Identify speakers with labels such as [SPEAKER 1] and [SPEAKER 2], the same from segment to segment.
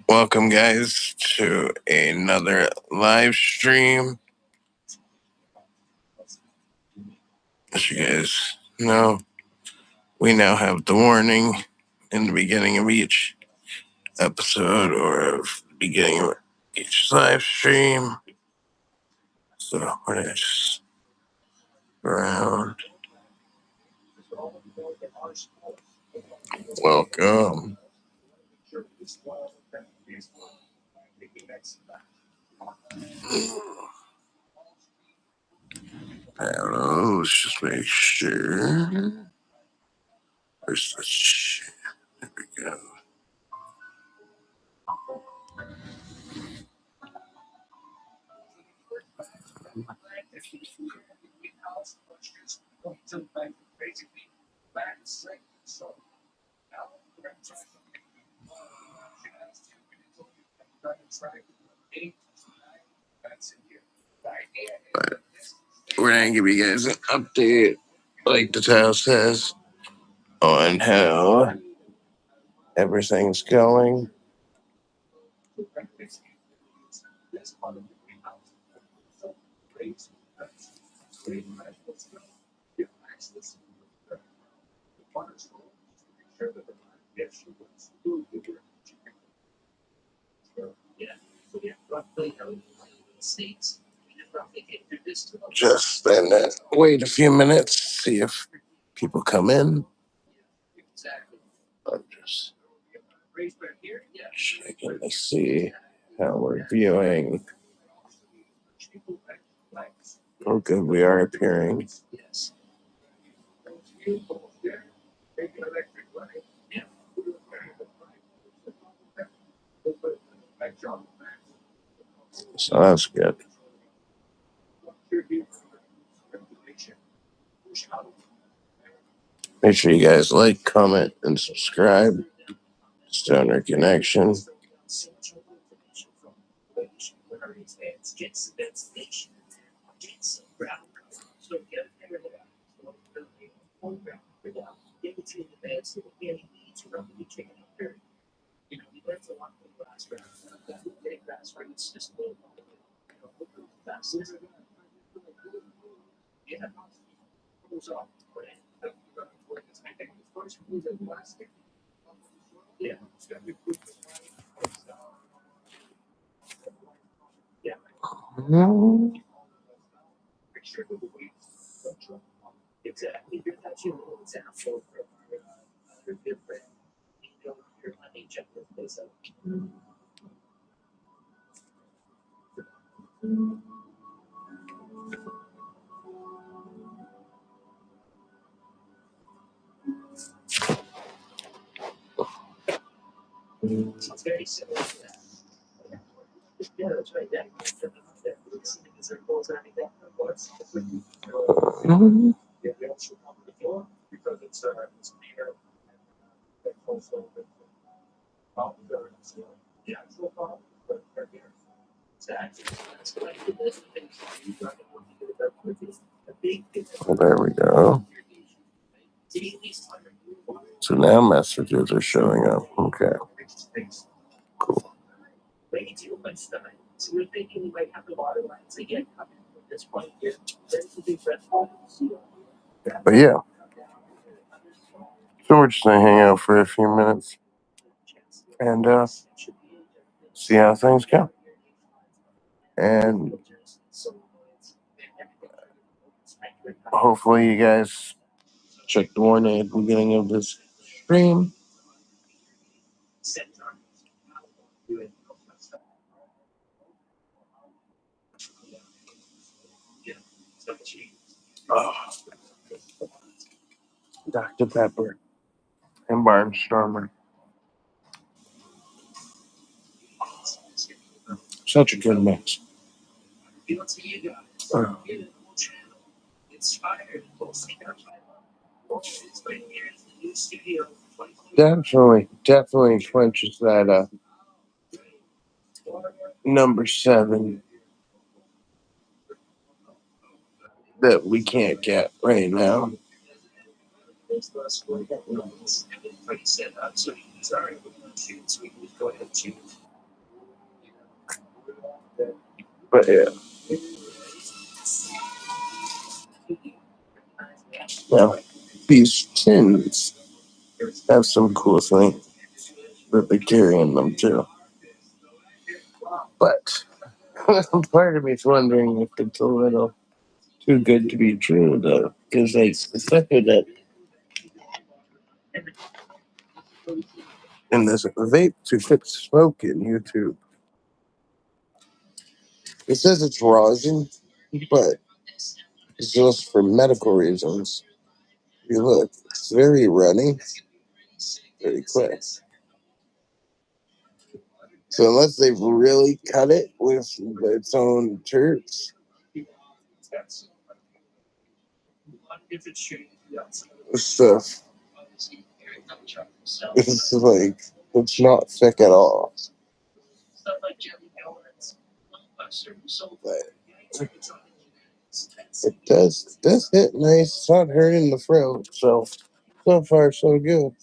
[SPEAKER 1] Welcome, guys, to another live stream. As you guys know, we now have the warning in the beginning of each episode or of the beginning of each live stream. So we're going to just go around. Welcome. I don't know. Let's just make sure. Where's the shit? There we go. But we're going to give you guys an update, like the title says, on how everything's going. Just then wait a few minutes, see if people come in. I'm just checking to see how we're viewing. Oh, good, we are appearing. So that's good. Make sure you guys like, comment, and subscribe. Stoner Connection. Well, there we go. So now messages are showing up. Okay. Cool. But yeah. So we're just gonna hang out for a few minutes and see how things go. And hopefully you guys check the warning at the beginning of this stream. Oh. Dr. Pepper and Barnstormer. Such a good mix. Oh. Definitely quenches that number 7 that we can't get right now. But yeah, now these tins have some cool things that they carry in them too. But part of me's wondering if it's a little too good to be true, though, because like the stuff that in this vape to quit smoking YouTube, it says it's rosin, but it's just for medical reasons. You look, it's very runny, very quick. So unless they've really cut it with its own terps, this stuff is like, it's not thick at all. But it does hit nice. It's not hurting the throat. So far so good.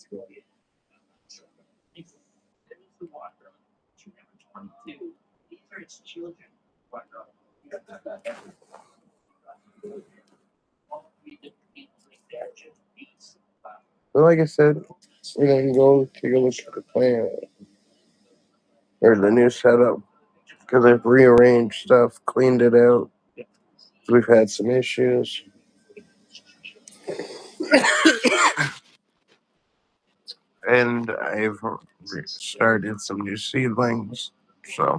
[SPEAKER 1] But like I said, we're gonna go take a look at the plan or the new setup because I've rearranged stuff, cleaned it out. We've had some issues, and I've started some new seedlings. So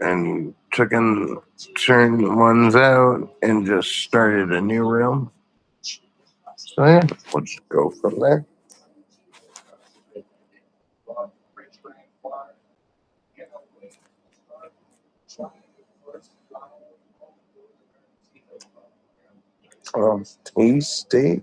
[SPEAKER 1] and turned ones out and just started a new room. So yeah, we'll just go from there. Tasty.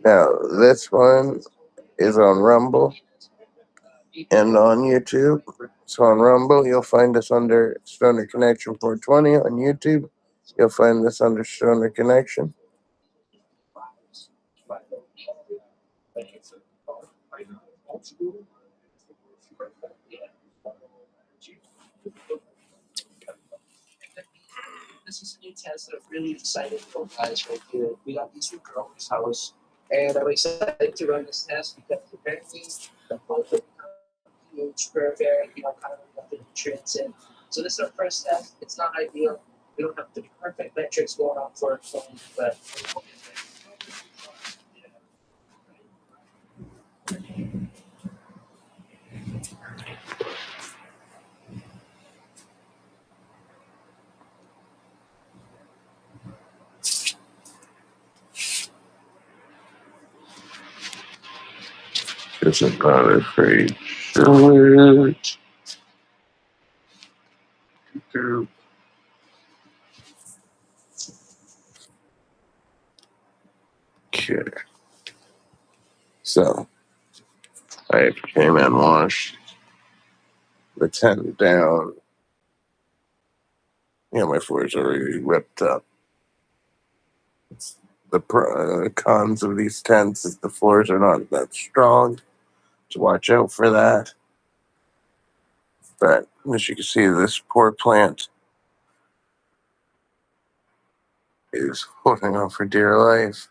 [SPEAKER 1] Now this one is on Rumble and on YouTube. So on Rumble, you'll find us under Stoner Connection 420. On YouTube, you'll find us under Stoner Connection. This is a new test that I'm really excited for, guys, right here. We got these new girls' house, and I'm excited to run this test because apparently the both of huge, very, kind of got the nutrients in. So this is our first test. It's not ideal. We don't have the perfect metrics going on for our phone, but it's not a great short. Okay. So I came and washed the tent down. My floor's already ripped up. The cons of these tents is the floors are not that strong. So watch out for that. But as you can see, this poor plant is holding on for dear life.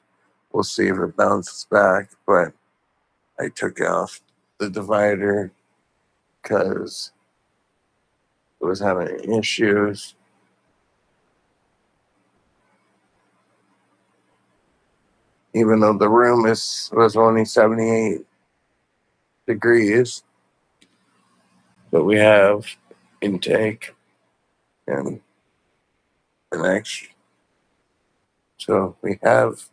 [SPEAKER 1] We'll see if it bounces back. But I took off the divider because it was having issues. Even though the room was only 78 degrees, but we have intake and an extra. So we have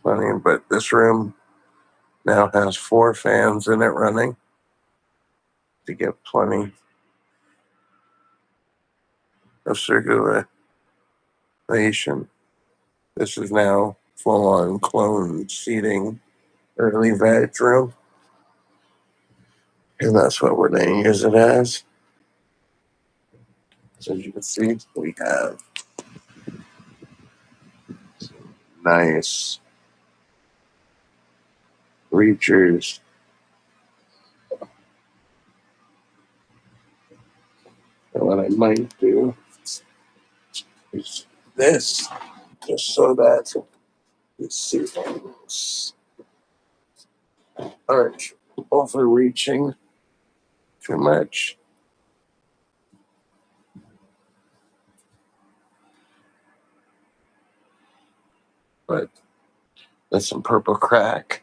[SPEAKER 1] plenty, but this room now has 4 fans in it running to get plenty of circulation. This is now full-on clone seeding early veg room, and that's what we're going to use it as. So as you can see, we have nice reachers. And what I might do is this, just so that the seedlings aren't overreaching too much. But that's some purple crack.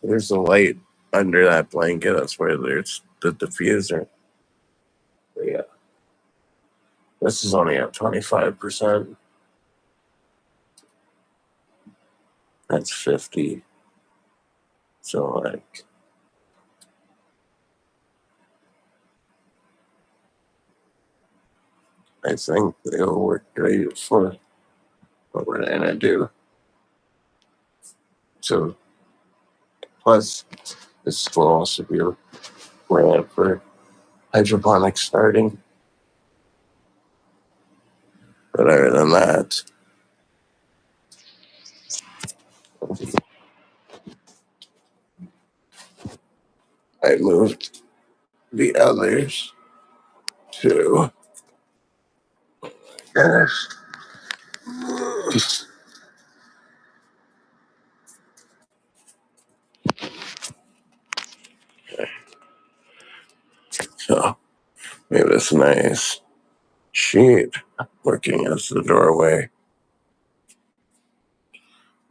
[SPEAKER 1] There's a light under that blanket. That's where there's the diffuser. But yeah, this is only at 25%. That's 50. So like, I think they'll work great for what we're gonna do. So plus, this will also be ran for hydroponic starting. But other than that, I moved the others to yes. So we have this nice sheet working as the doorway.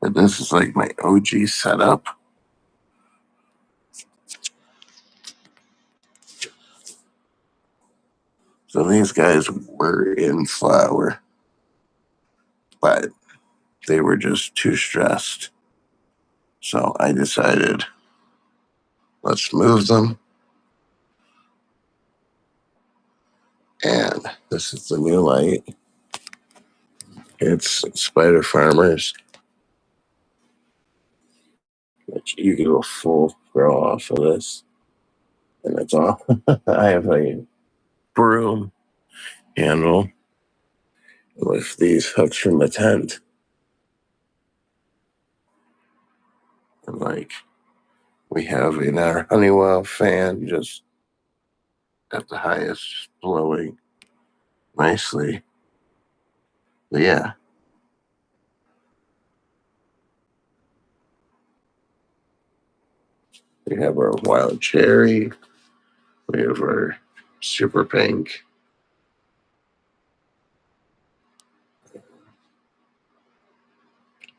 [SPEAKER 1] And this is like my OG setup. So these guys were in flower, but they were just too stressed. So I decided, let's move them. And this is the new light. It's Spider Farmers, which you get a full grow off of this. And it's all, I have a broom handle with these hooks from the tent. And like, we have in our Honeywell fan just at the highest, blowing nicely. But yeah, we have our wild cherry. We have our super pink.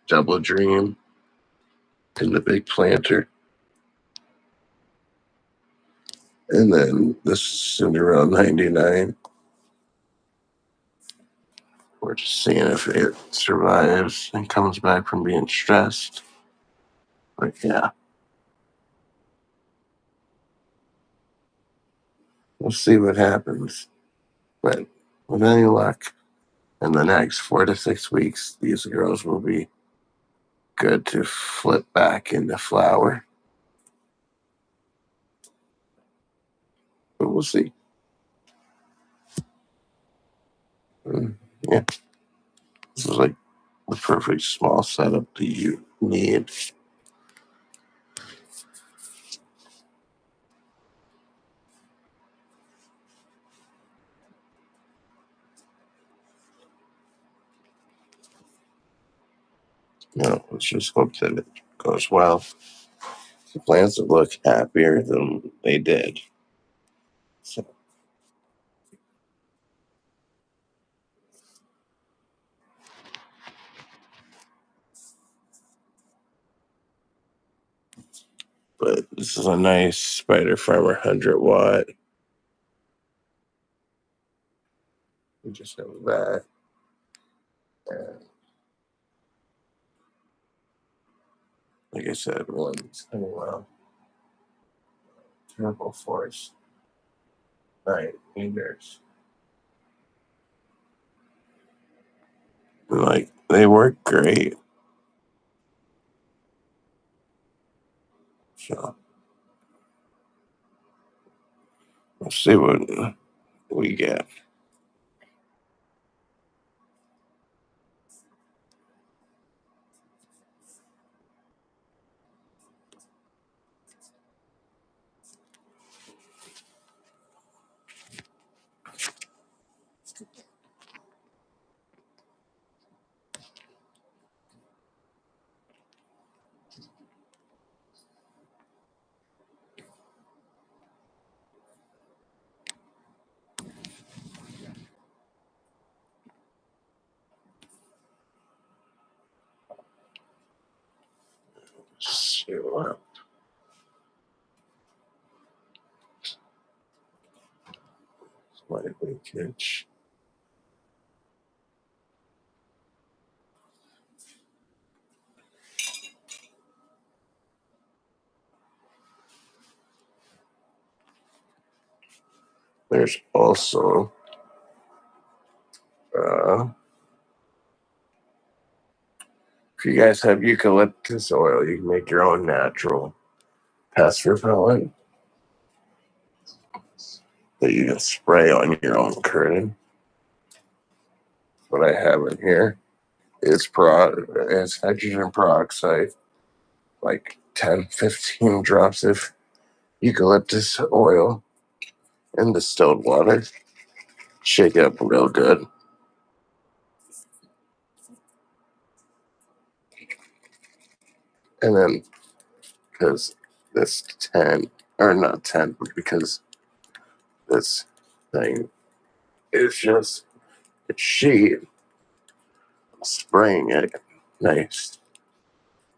[SPEAKER 1] Double dream and the big planter. And then this is Cinderella 99. We're just seeing if it survives and comes back from being stressed. But yeah, we'll see what happens. But with any luck, in the next 4 to 6 weeks, these girls will be good to flip back into flower. But we'll see. Yeah, this is like the perfect small setup that you need. Let's just hope that it goes well. The plants would look happier than they did. So, but this is a nice Spider Farmer 100 watt. We just have that. And like I said, one's Honeywell Turbo Force 9 meters. Like, they work great. So, let's see what we get. See what leakage. There's also if you guys have eucalyptus oil, you can make your own natural pest repellent that you can spray on your own curtain. What I have in here is it's hydrogen peroxide, like 10, 15 drops of eucalyptus oil in distilled water. Shake it up real good. And then, because this 10, or not 10, because this thing is just a sheet, spraying it nice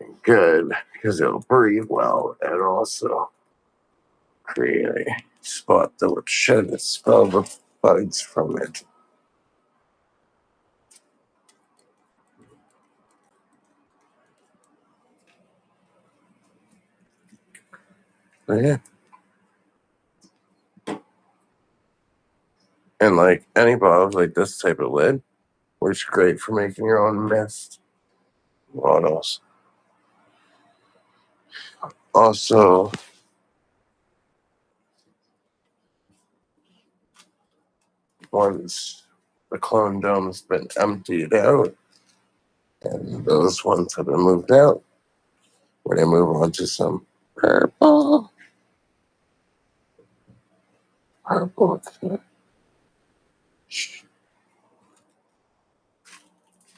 [SPEAKER 1] and good because it'll breathe well and also create a spot that would shed expel the bugs from it. But yeah. And like any bottle, like this type of lid, works great for making your own mist. What else? Also, once the clone dome's been emptied out and those ones have been moved out, we're going to move on to some purple.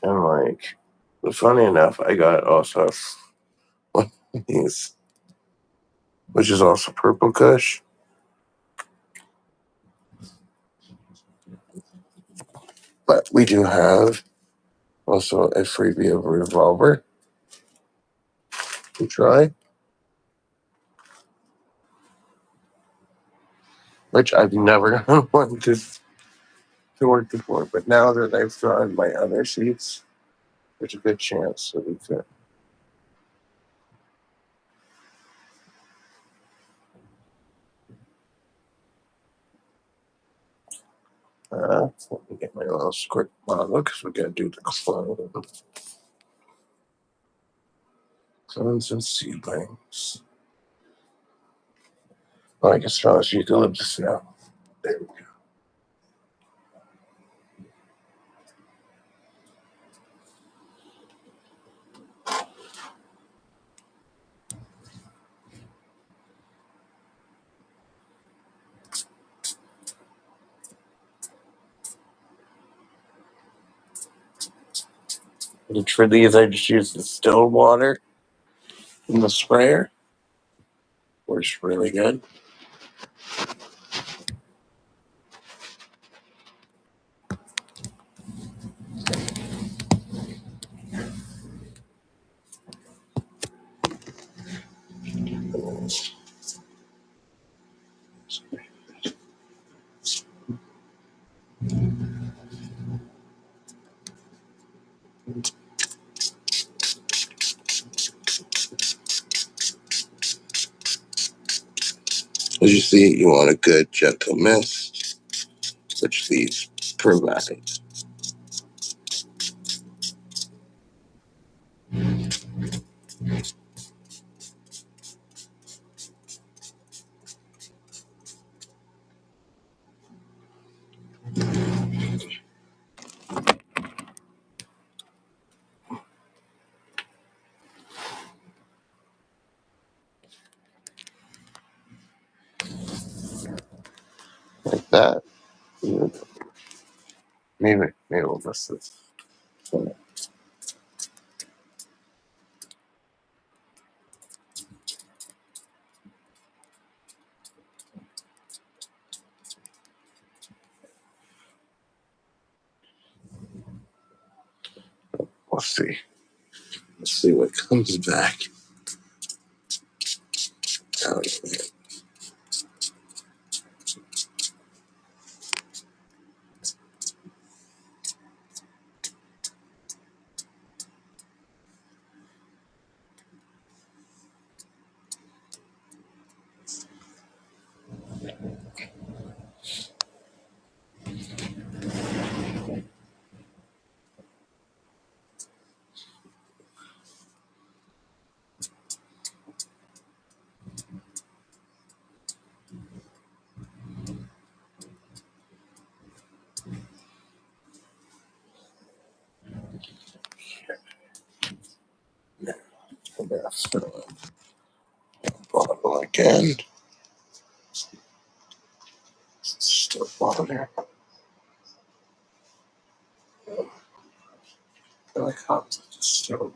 [SPEAKER 1] And like, funny enough, I got also one of these, which is also purple kush. But we do have also a freebie of revolver to try, which I've never wanted to work before. But now that I've tried my other sheets, there's a good chance that we could. Let me get my little squirt bottle because we got to do the clones and seedlings. Oh, I can smell this eucalyptus now. There we go. For these, I just use distilled water in the sprayer. Works really good. As you see, you want a good gentle mist, which these provide. like that. Maybe we'll miss this. We'll see. Let's see what comes back. Out of it. So, bottom again. Still bottom here. Like hot. Still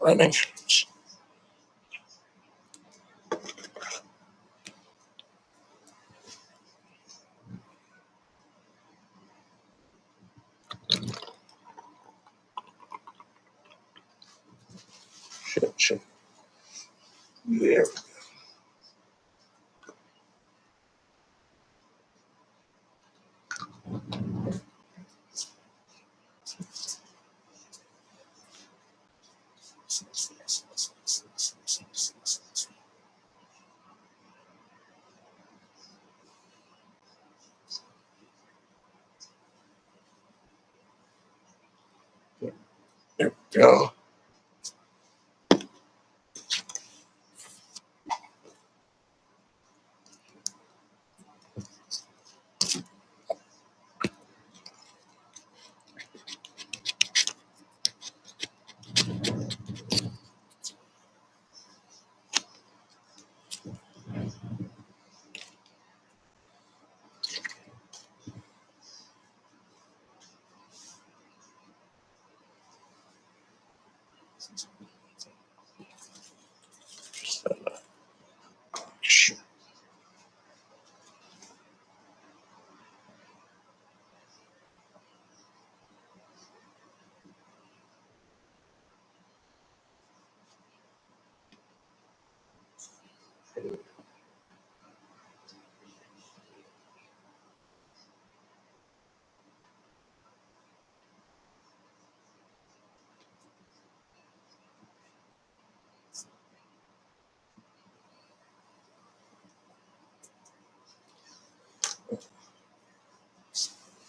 [SPEAKER 1] running. Shit. There we go.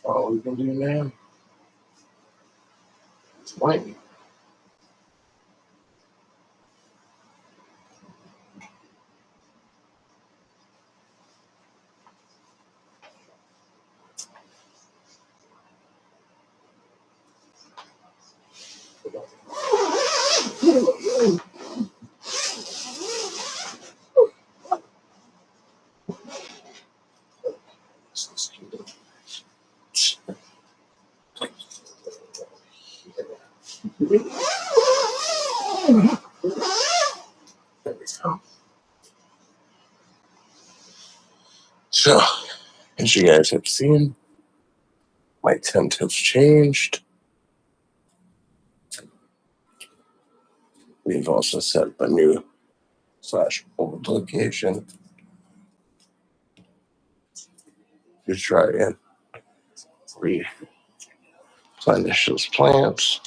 [SPEAKER 1] All we can do now is wait. There we go. So, as you guys have seen, my tent has changed. We've also set up a new /old location to try and replenish those plants.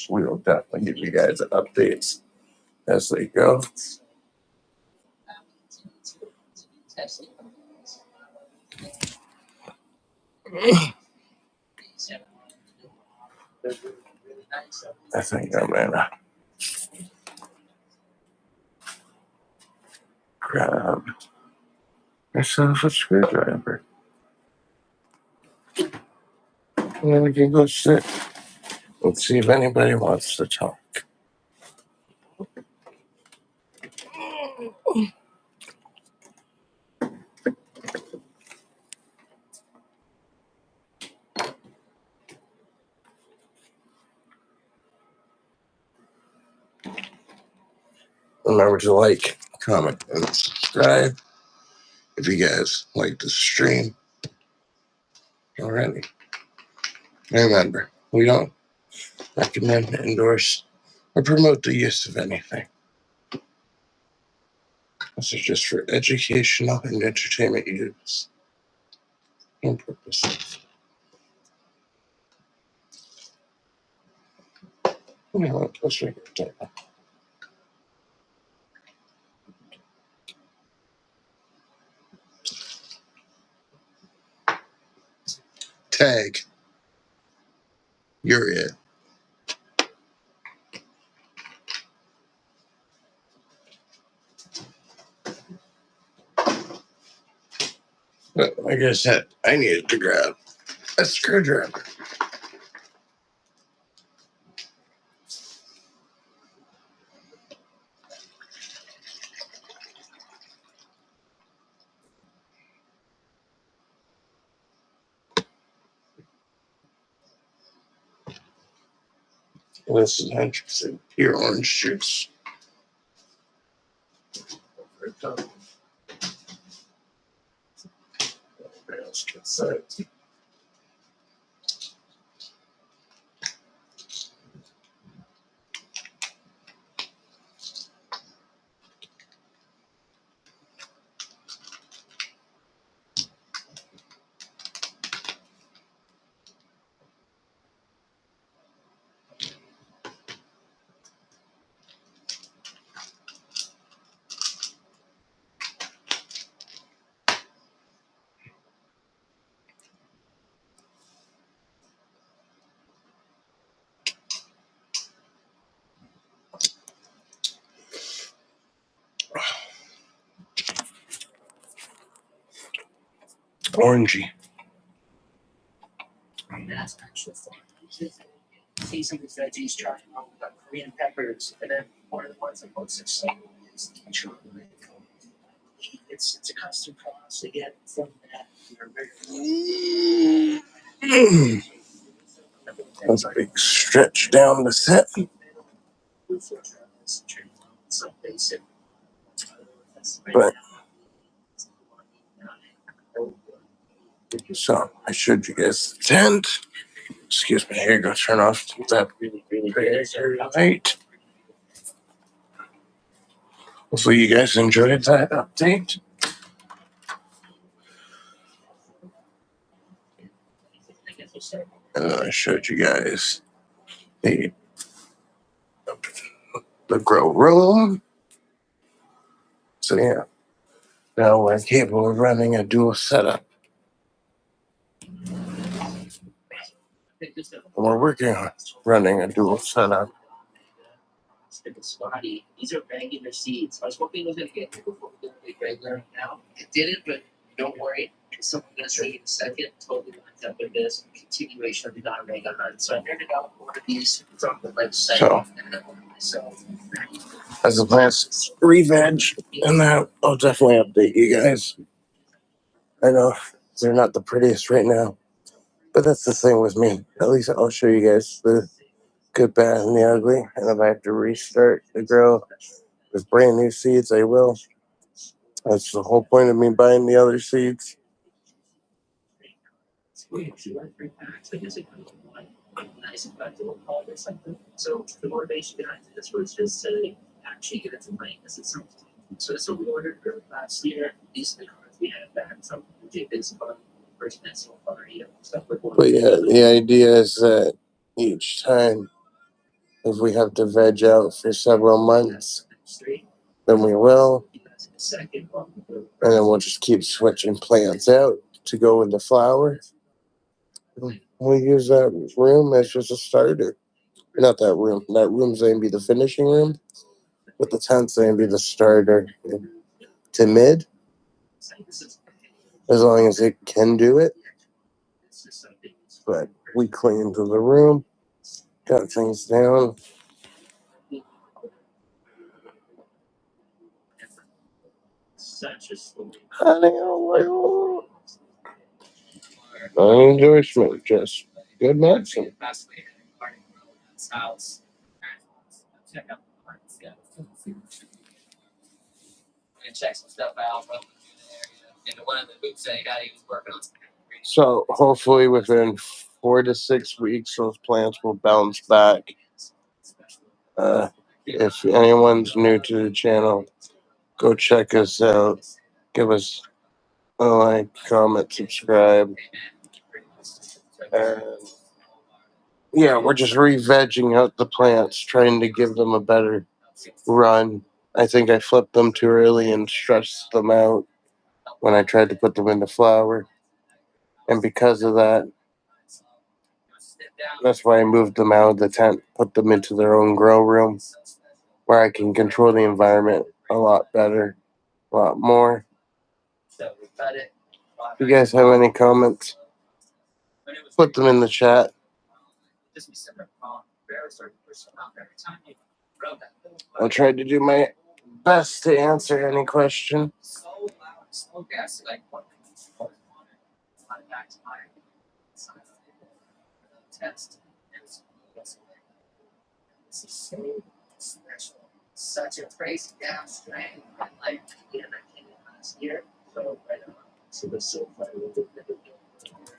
[SPEAKER 1] We will definitely give you guys updates as they go. I think I'm gonna grab myself a screwdriver. And then we can go sit and see if anybody wants to talk. Remember to like, comment, and subscribe if you guys like the stream already. Remember, we don't recommend, endorse, or promote the use of anything. This is just for educational and entertainment use and purposes. Let's make it a tag. You're it. But like I said, I needed to grab a screwdriver. This is 100% pure orange juice. Let's get set. Orangey. That's actually fun. Season the veggies, chopping up Korean peppers, and then one of the ones that most exciting is the chocolate. It's a custom process again from that. That's a big stretch down the set. But so I showed you guys the tent. Excuse me, here you go. Turn off that light. Hopefully you guys enjoyed that update. And then I showed you guys the grow room. So yeah, now we're capable of running a dual setup. We're working on running a dual setup. These are regular seeds. I was hoping it was going to get before we get regular now. It didn't, but don't worry. Something going to show you in a second. Totally lines up with this continuation of the non-regular hunt. So I figured out one of these from the website. So as the plants re-veg, and that I'll definitely update you guys. I know they're not the prettiest right now, but that's the thing with me. At least I'll show you guys the good, bad, and the ugly. And if I have to restart the grow with brand new seeds, I will. That's the whole point of me buying the other seeds. So the motivation behind this was just to actually get it to my assistant. So we ordered last year. These are the cards we had back. So we did this fun first pencil already stuff with one. But yeah, the idea is that each time, if we have to veg out for several months, then we will. And then we'll just keep switching plants out to go into flower. We'll use that room as just a starter. Not that room. That room's going to be the finishing room, but the tent's going to be the starter to mid. As long as it can do it. But we cleaned the room, got things down. No endorsement, just good medicine. So hopefully within 4 to 6 weeks, those plants will bounce back. If anyone's new to the channel, go check us out. Give us a like, comment, subscribe. And yeah, we're just re-vegging out the plants, trying to give them a better run. I think I flipped them too early and stressed them out when I tried to put them into flower. And because of that, that's why I moved them out of the tent, put them into their own grow room where I can control the environment a lot better, a lot more. If you guys have any comments, put them in the chat. I'll try to do my best to answer any question.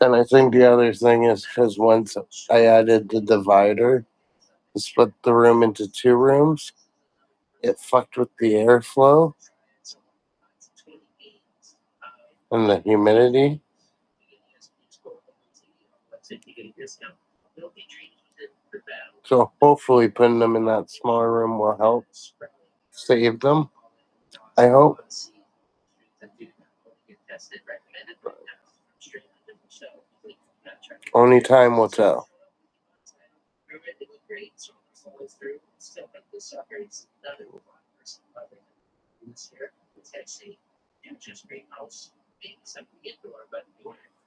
[SPEAKER 1] And I think the other thing is because once I added the divider to split the room into 2 rooms, it fucked with the airflow and the humidity. So hopefully putting them in that smaller room will help save them. I hope. Only time will tell.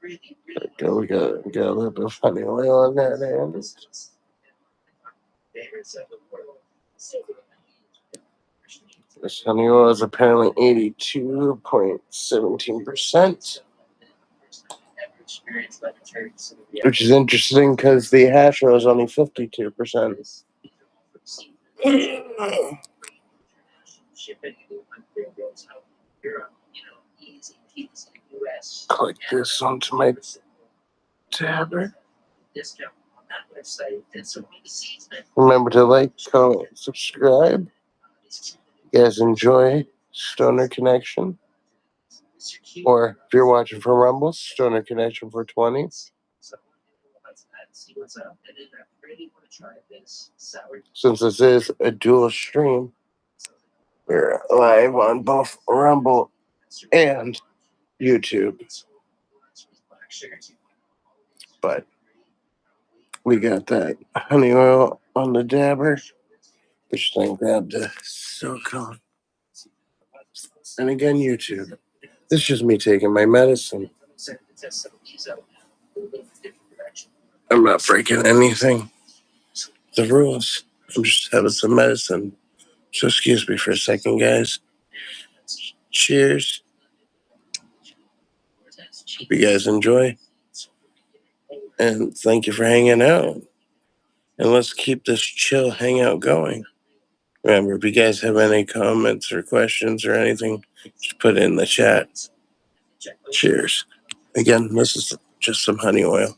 [SPEAKER 1] Okay, we got a little bit of honey oil on that end. This honey oil is apparently 82.17%, which is interesting because the hash oil is only 52%. Click this onto my tablet. Remember to like, comment, subscribe. You guys enjoy Stoner Connection? Or if you're watching from Rumble, Stoner Connection for 20. Since this is a dual stream, we're live on both Rumble and YouTube. But we got that honey oil on the dabber, which then grabbed the silicone. And again, YouTube. This is just me taking my medicine. I'm not breaking anything. The rules. I'm just having some medicine. So excuse me for a second, guys. Cheers. Hope you guys enjoy. And thank you for hanging out. And let's keep this chill hangout going. Remember, if you guys have any comments or questions or anything, just put it in the chat. Cheers. Again, this is just some honey oil.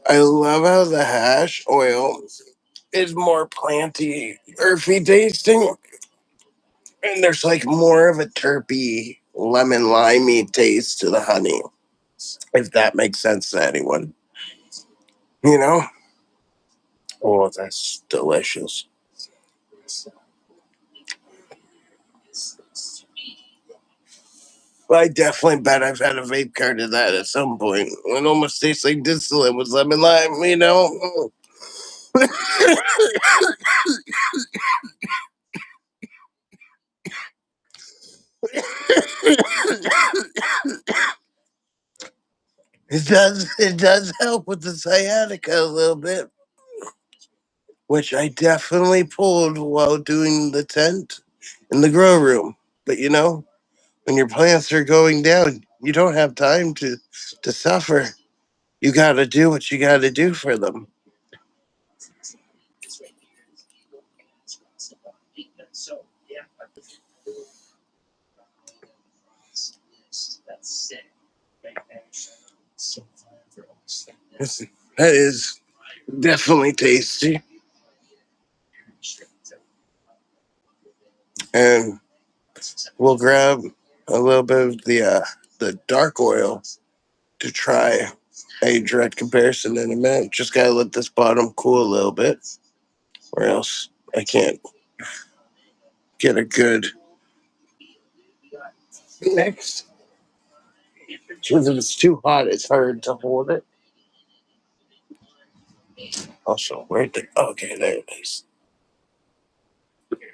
[SPEAKER 1] I love how the hash oil is more planty, earthy tasting, and there's like more of a terpy, lemon limey taste to the honey. If that makes sense to anyone, you know. Oh, that's delicious. I definitely bet I've had a vape card of that at some point. It almost tastes like distillate with lemon lime, you know. It does help with the sciatica a little bit, which I definitely pulled while doing the tent in the grow room. But when your plants are going down, you don't have time to suffer. You got to do what you got to do for them. That is definitely tasty. And we'll grab a little bit of the dark oil to try a direct comparison in a minute. Just gotta let this bottom cool a little bit, or else I can't get a good mix. Because if it's too hot, it's hard to hold it. Also, where the okay, there it is. Okay.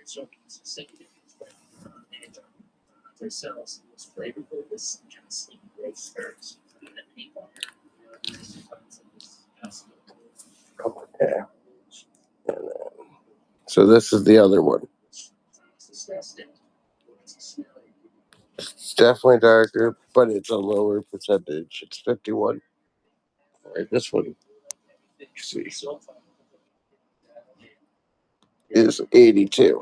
[SPEAKER 1] So this is the other one. It's definitely darker, but it's a lower percentage. It's 51. All right, this one, see, is 82.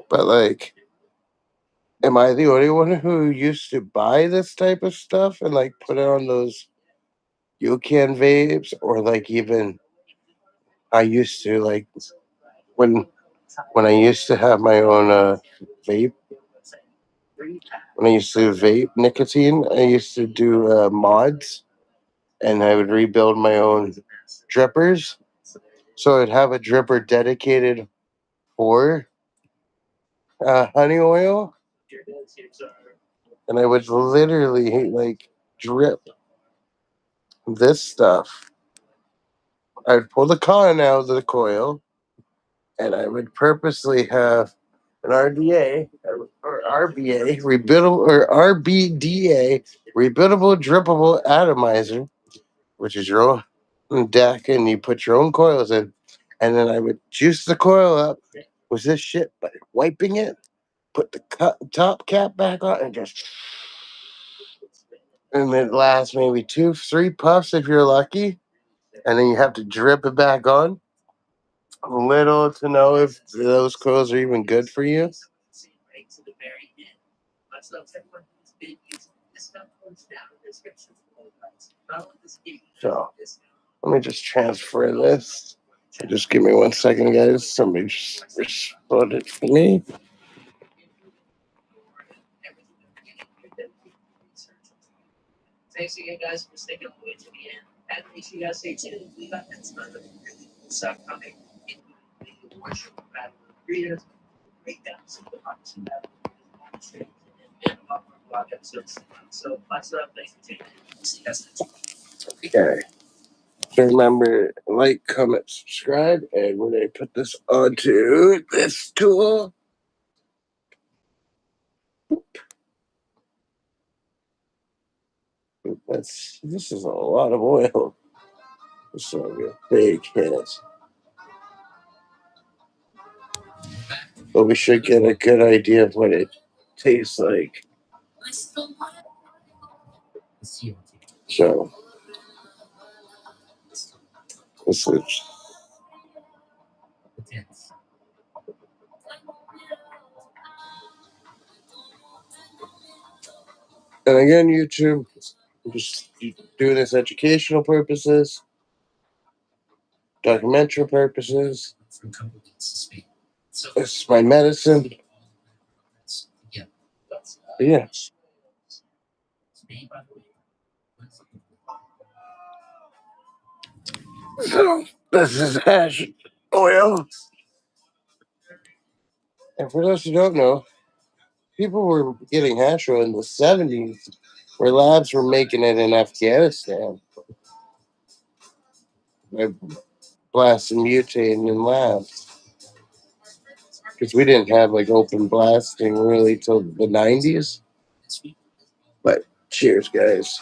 [SPEAKER 1] But am I the only one who used to buy this type of stuff and put it on those UCAN vapes, or even I used to when when I used to have my own vape. When I used to vape nicotine, I used to do mods, and I would rebuild my own drippers. So I'd have a dripper dedicated for honey oil, and I would literally drip this stuff. I'd pull the con out of the coil, and I would purposely have an RDA or RBA rebuildable or RBDA rebuildable drippable atomizer, which is your own deck, and you put your own coils in, and then I would juice the coil up with this shit by wiping it, put the top cap back on, and it lasts maybe 2-3 puffs if you're lucky, and then you have to drip it back on. Little to know if those coils are even good for you. So let me just transfer this. Just give me 1 second, guys. Somebody just responded to me. Okay. So remember, like, comment, subscribe, and when I put this onto this tool, this is a lot of oil. This is a big hit. But we should get a good idea of what it tastes like. So this is. And again, YouTube, I'm just doing this educational purposes, documentary purposes. This is my medicine. But yeah. So this is hash oil. And for those who don't know, people were getting hash oil in the 70s where labs were making it in Afghanistan. By blasting mutating in labs. Because we didn't have like open blasting really till the 90s. But cheers, guys.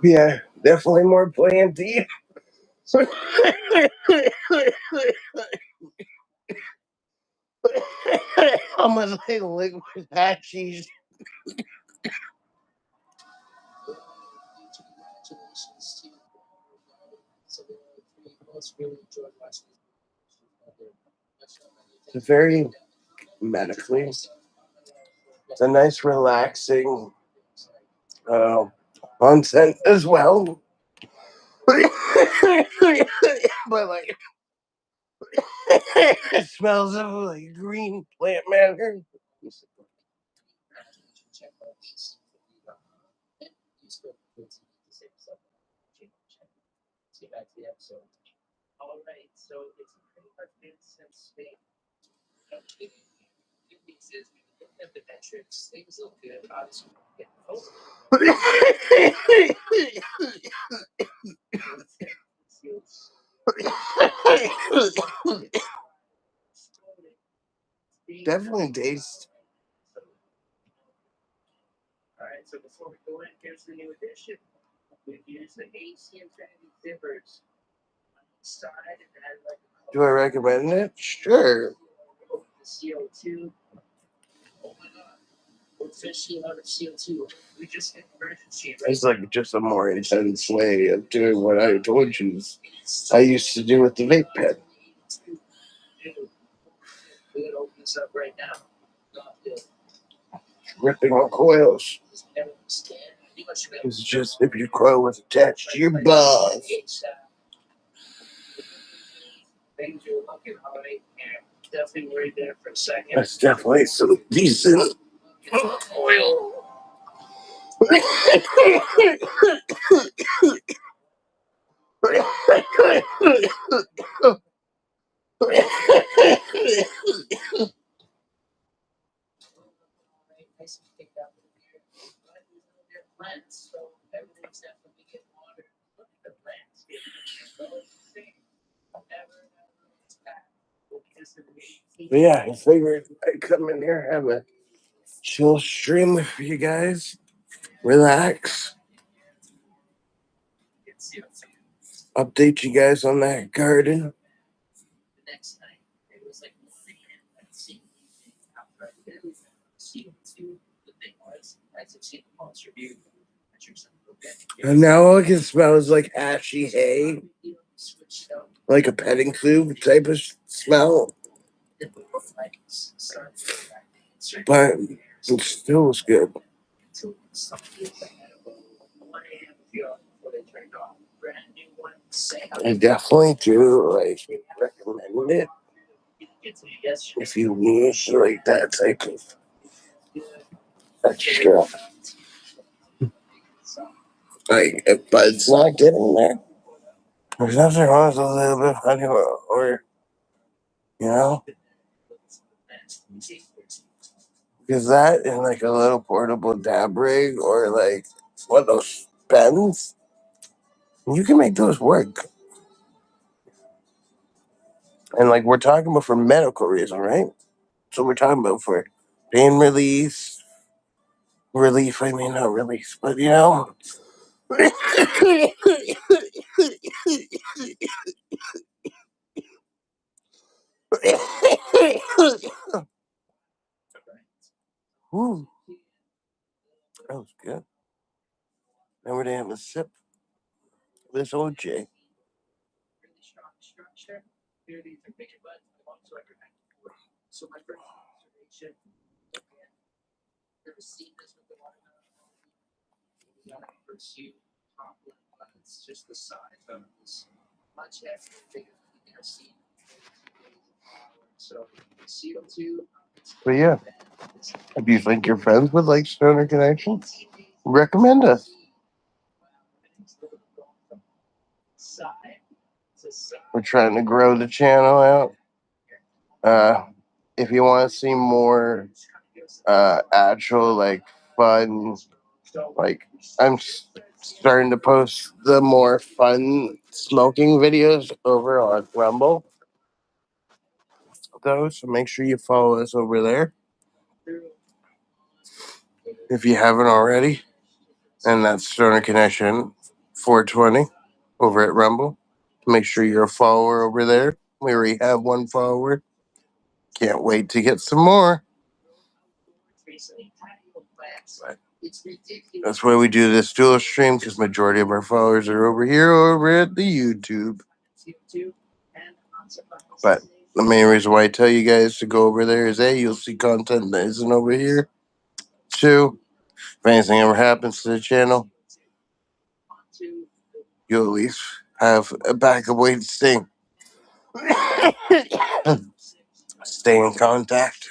[SPEAKER 1] Yeah, definitely more planty. Almost like liquid hashies. It's very medically. It's a nice, relaxing onsen as well. But like, it smells of like green plant matter. Definitely taste. Do I recommend it? Sure. It's like just a more intense way of doing what I told you I used to do with the vape pen. Ripping on coils. It's just if your coil was attached to your balls. That's definitely some decent oil. But yeah, I figured I'd come in here, have a chill stream with you guys, relax, update you guys on that garden. And now all I can smell is like ashy hay, like a petting zoo type of smell. But it still was good. I definitely do like recommend it if you need like that type of extra. Like if Bud's not getting there, there's nothing wrong with a little bit of honey or you know, because that and like a little portable dab rig or like one of those pens, you can make those work. And like we're talking about for medical reason, right? So we're talking about for pain relief. I mean, not release, but you know. Ooh, that was good. Now we're gonna have a sip of this OJ. But yeah, if you think your friends would like Stoner Connection, recommend us. We're trying to grow the channel out. If you want to see more actual like fun, like I'm starting to post the more fun smoking videos over on Rumble. So make sure you follow us over there if you haven't already. And that's Stoner Connection 420 over at Rumble. Make sure you're a follower over there. We already have one follower. Can't wait to get some more. But that's why we do this dual stream, because majority of our followers are over here over at the YouTube. But the main reason why I tell you guys to go over there is A, you'll see content that isn't over here. 2, if anything ever happens to the channel, you'll at least have a backup way to stay in contact.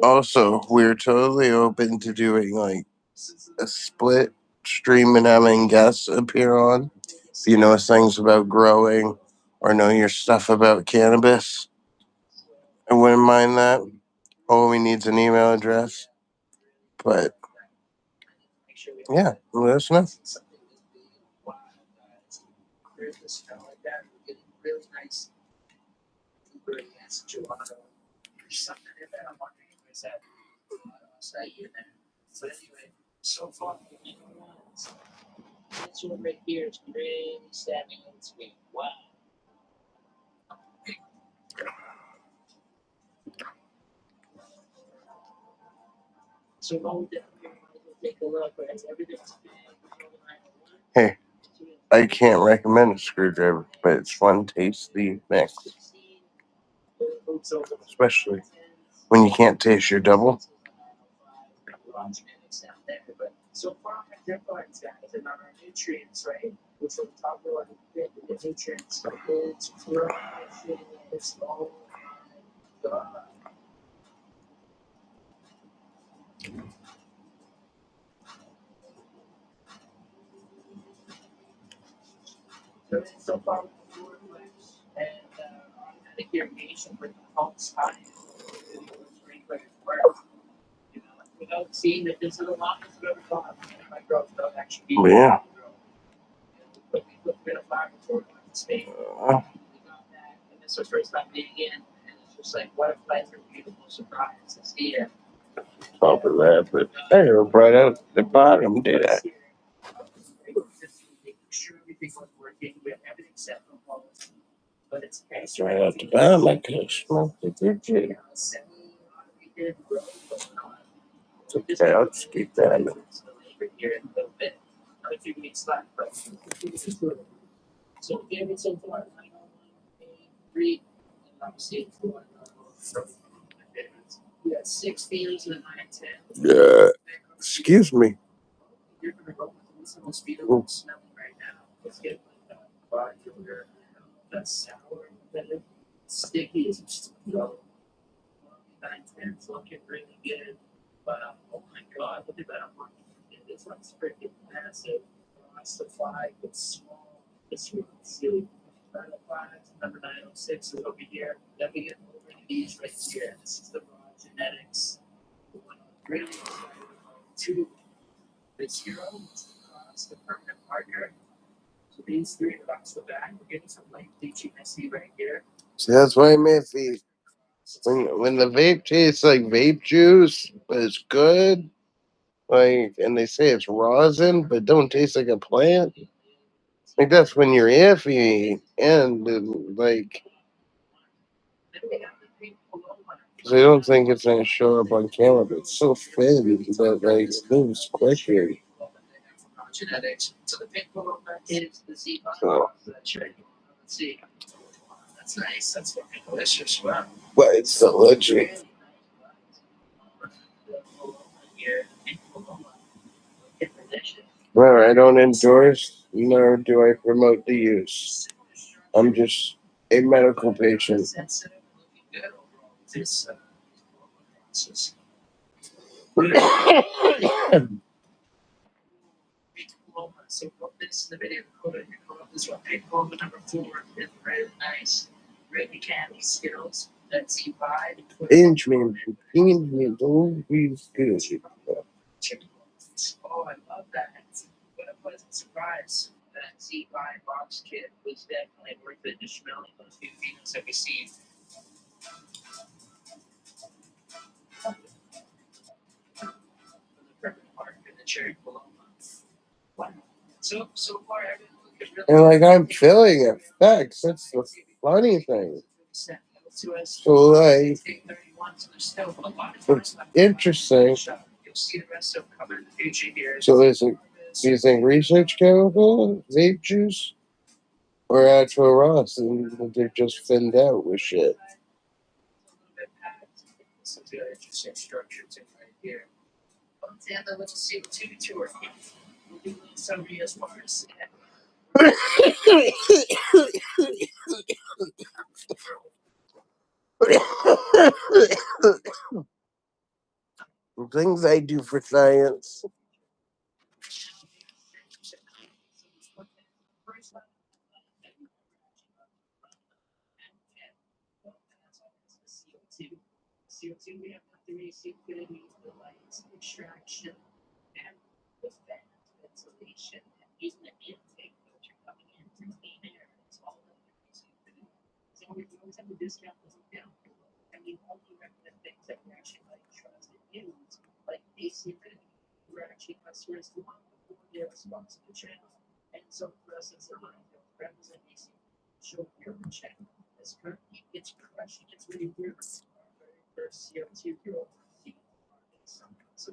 [SPEAKER 1] Also, we're totally open to doing like a split stream and having guests appear on. If you know things about growing or know your stuff about cannabis, I wouldn't mind that. All we need is an email address. But yeah, let us know. Hey, I can't recommend a screwdriver, but it's one tasty mix. Especially when you can't taste your double. Yeah. Top of that, but I never brought out the bottom, did I? That's right out the bottom. I could have smoked it, did you? Okay, I'll just keep that in. Excuse me. Ooh. See, that's why I made the when the vape tastes like vape juice, but it's good. Like, and they say it's rosin, but don't taste like a plant. Like that's when you're iffy, and like Because I don't think it's going to show up on camera, but it's so thin that like it moves quickly. But it's delicious. Well, I don't endorse nor do I promote the use. I'm just a medical patient. Engagement, always good. And like I'm feeling effects. That's the funny thing. So like it's interesting. So is it, do you think research chemical, vape juice, or actual Ross and they're just thinned out with shit? Things I do for science.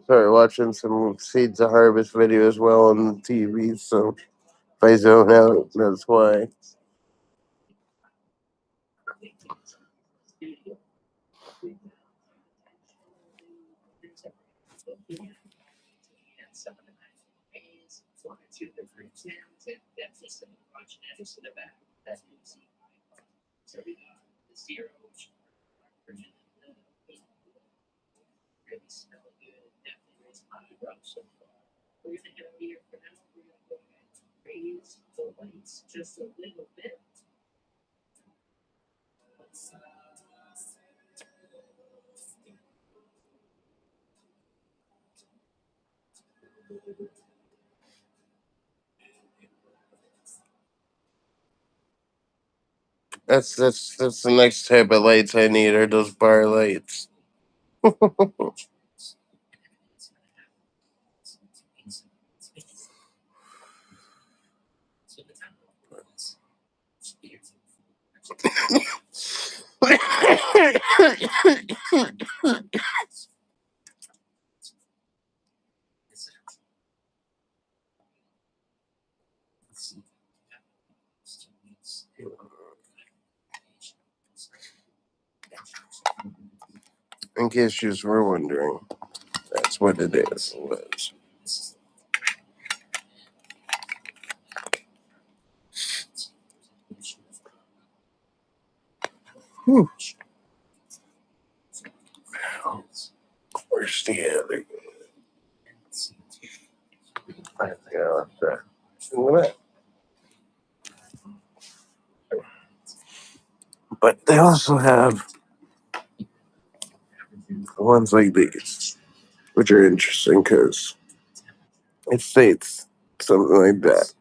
[SPEAKER 1] Sorry, watching some Seeds of Harvest video as well on the TV, so if I zone out, that's why. That's the next type of lights I need are those bar lights. In case you were wondering, that's what it is. Was. Whew. Where's the other? I think I left that. But they also have ones like these, which are interesting because it states something like that.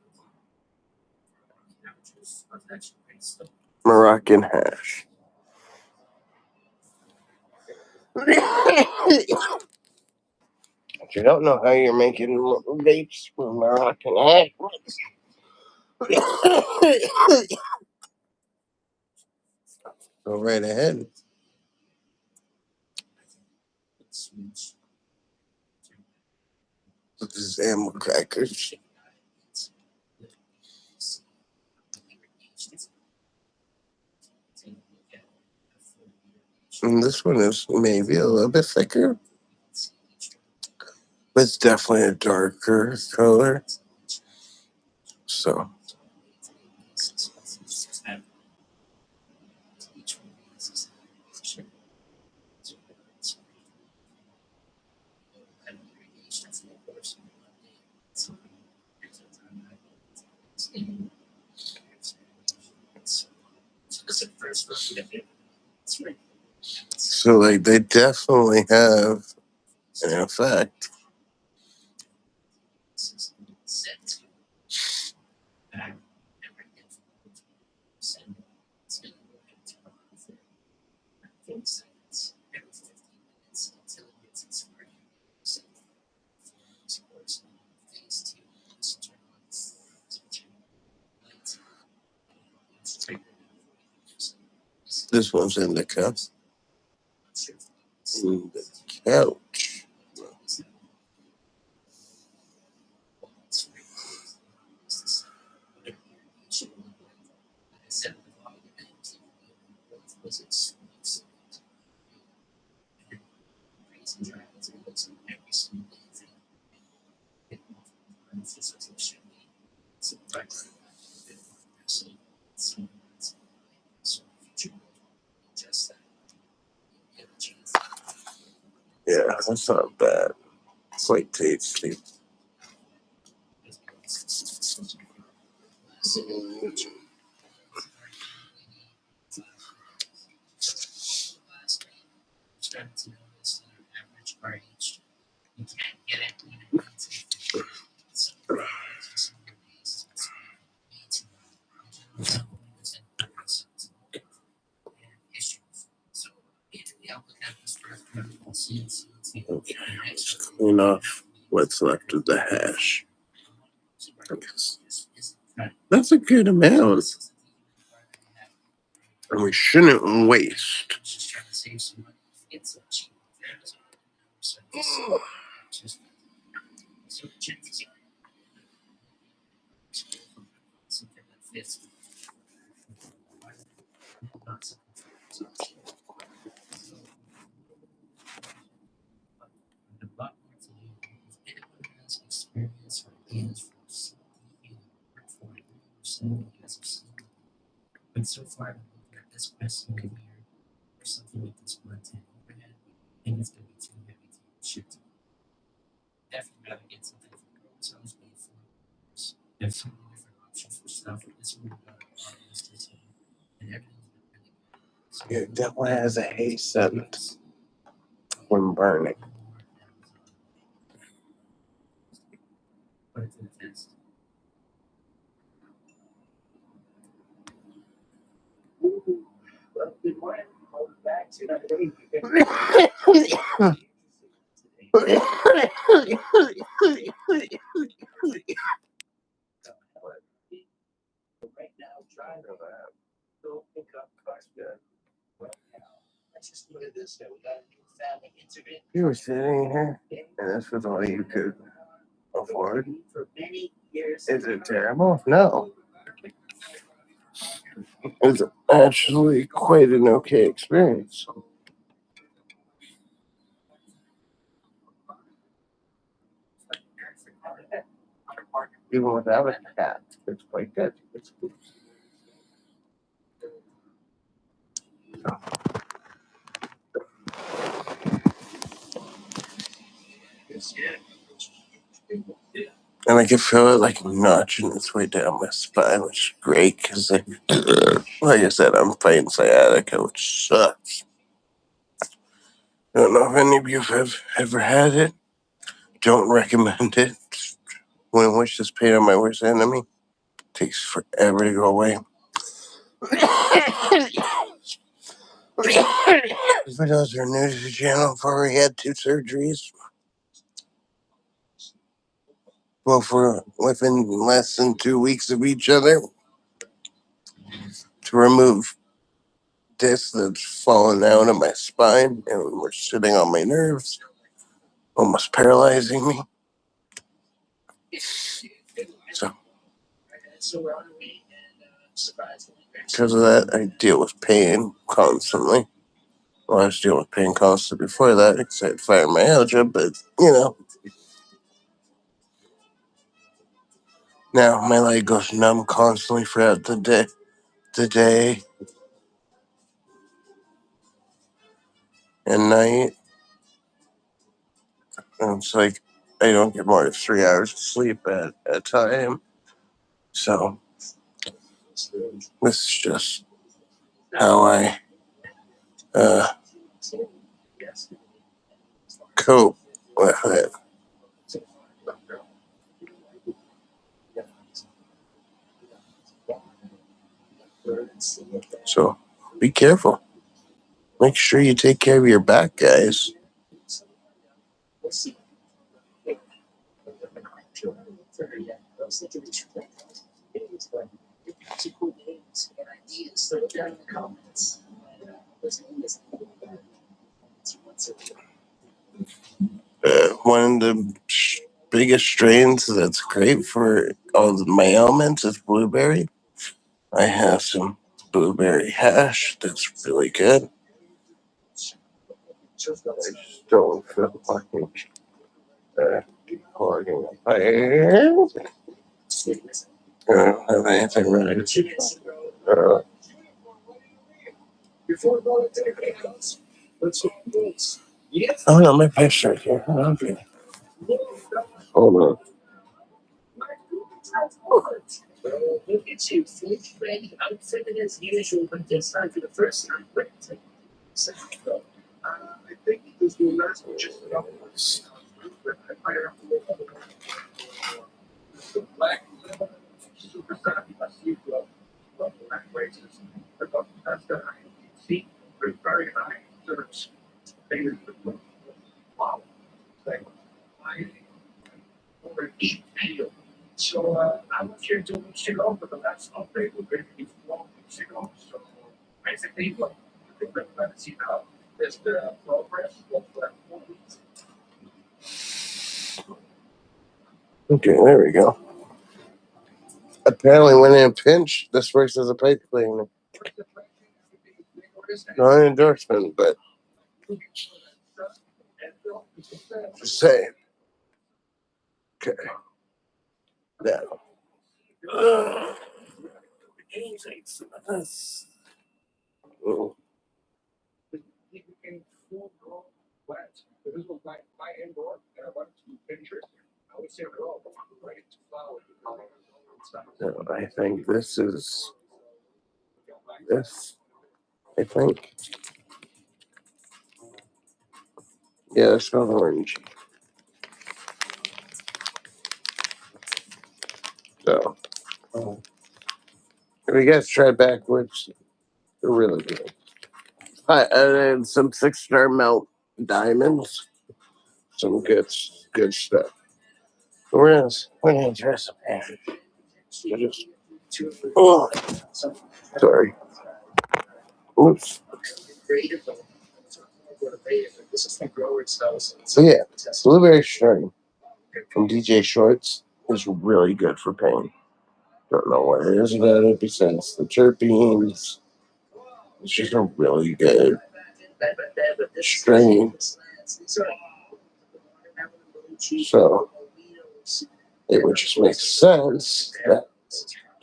[SPEAKER 1] Moroccan hash. If you don't know how you're making vapes from Moroccan hash, go right ahead. With these animal crackers. And this one is maybe a little bit thicker, but it's definitely a darker color. So like they definitely have an effect. This one's in the cup. In the couch. Yeah, that's not bad. Quite tasty. Okay, let's clean off what's left of the hash. That's a good amount. And we shouldn't waste. It definitely has a haze scent when burning. You were sitting here, and this was all you could afford. Is it terrible? No. It's actually quite an okay experience. Even without a cat, it's quite good. It's good. And I can feel it like notching its way down my spine, which is great because, like I said, I'm fighting sciatica, which sucks. I don't know if any of you have ever had it. Don't recommend it. When wish is pain on my worst enemy. Takes forever to go away. For those who are new to the channel, before we had 2 surgeries, both were within less than 2 weeks of each other, to remove discs that's fallen out of my spine and were sitting on my nerves. almost paralyzing me. So, because of that, I deal with pain constantly. Well, I was dealing with pain constantly before that, because I had fibromyalgia, but, now my leg goes numb constantly throughout the day and night. And it's like I don't get more than 3 hours of sleep at a time. So this is just how I cope with it. So be careful. Make sure you take care of your back, guys. One of the biggest strains that's great for all of my ailments is blueberry. I have some blueberry hash that's really good. I just don't feel like clogging up. I don't have anything ready. Oh no, my pipes right here. Okay. Hold on. Okay, there we go. Apparently, when in a pinch, this works as a pipe cleaner. Not an endorsement, but just saying. Okay. Now. Oh. No, I think this is this. I think. Yeah, it smells orange. So, if you guys try backwards, they're really good. I added some 6-star melt diamonds. Some good stuff. We're gonna try some hash. Oh, sorry. Oops. So yeah, blueberry string from DJ Shorts is really good for pain. Don't know what it is about it besides the terpenes. It's just a really good strain. So it would just make sense that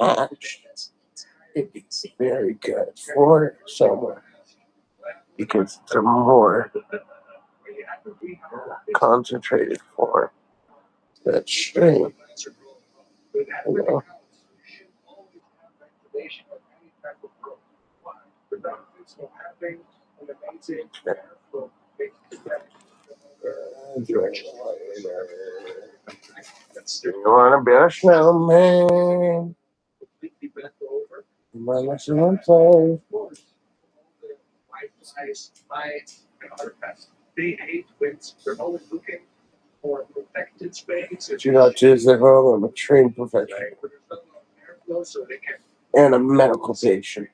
[SPEAKER 1] hash it'd be very good for someone because it's a more concentrated form that strain. You know? You wanna be a snowman? Minus one play. Do not choose at home. I'm a trained professional and a medical patient.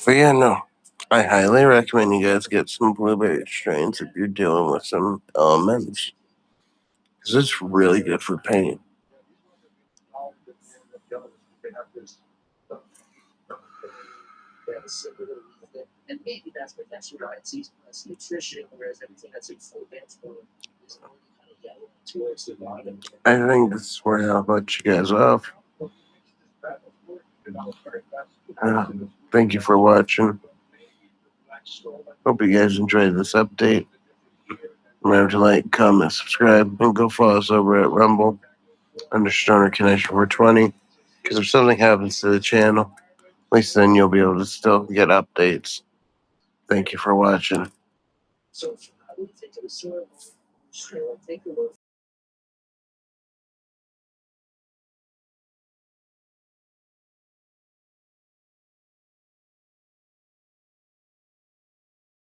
[SPEAKER 1] But yeah, no. I highly recommend you guys get some blueberry strains if you're dealing with some elements. Because it's really good for pain. I think this is where I'll let you guys off. Thank you for watching. Hope you guys enjoyed this update. Remember to like, comment, subscribe, and go follow us over at Rumble under Stoner Connection 420. Because if something happens to the channel, at least then you'll be able to still get updates. Thank you for watching.